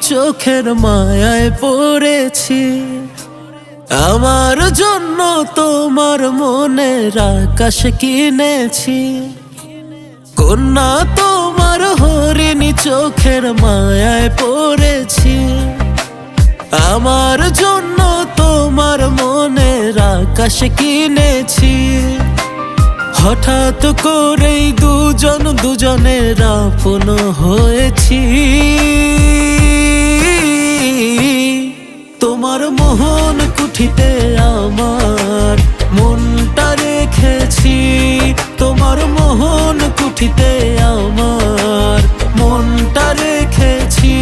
চোখের মায়ায় পড়েছি। আমার জন্য তোমার মনের আকাশ কিনেছি, কন্যা তোমার হরিণী চোখের মায়ায় পড়েছি। আমার জন্য তোমার মনের আকাশ কিনেছি। হঠাৎ করেই দুজন দুজনের আপন হয়েছি। তোমার মোহন কুঠিতে আমার মনটা রেখেছি। তোমার মোহন কুঠিতে আমার মনটা রেখেছি।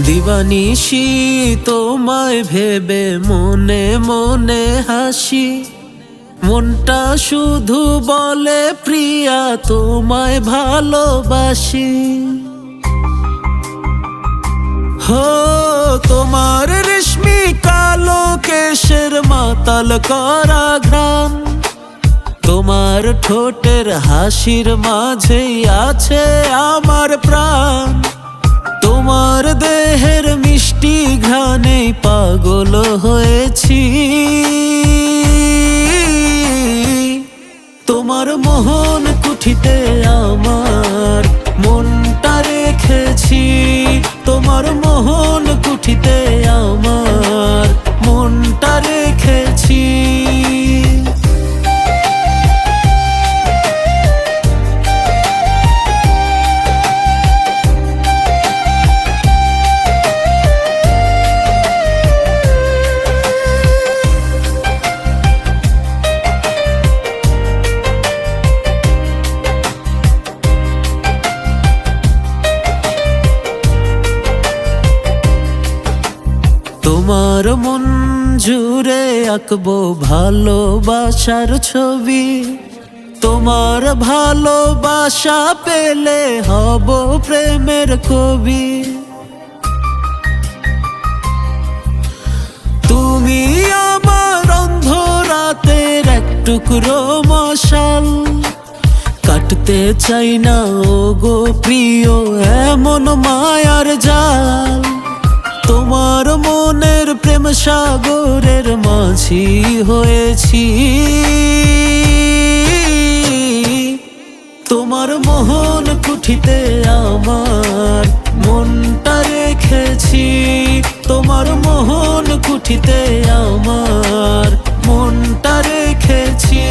দিবানিশি তোমায় ভেবে মনে মনে হাসি। মনটা শুধু বলে প্রিয়া তোমায় ভালোবাসি। হো তোমার রেশমি কালো কেশের মাতাল করা ঘ্রাণ, তোমার ঠোঁটের হাসির মাঝেই আছে আমার প্রাণ। তোমার দেহের মিষ্টি ঘ্রাণে পাগল হয়েছি। তোমার মোহন কুঠিতে আমার মনটা রেখেছি। তোমার মোহন কুঠিতে আমার মনটা রেখেছি। তোমার মন জুড়ে আঁকবো ভালোবাসার ছবি। তোমার ভালোবাসা পেলে হব প্রেমের কবি। তুমি আমার অন্ধরাতের এক টুকরো মশাল। কাটতে চাই না ও গো প্রিয় এমন মায়ার জাল। তোমার মনের প্রেম সাগরের মাঝি হয়েছি। তোমার মোহন কুঠিতে আমার মনটা রেখেছি। তোমার মোহন কুঠিতে আমার মনটা রেখেছি।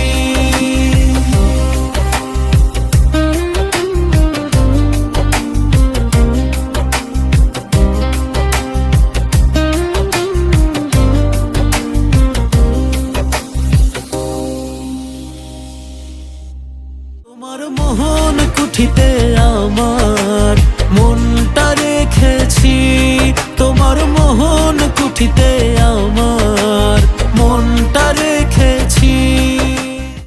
তোমার মোহন কুঠিতে আমার মনটা রেখেছি। তোমার মোহন কুঠিতে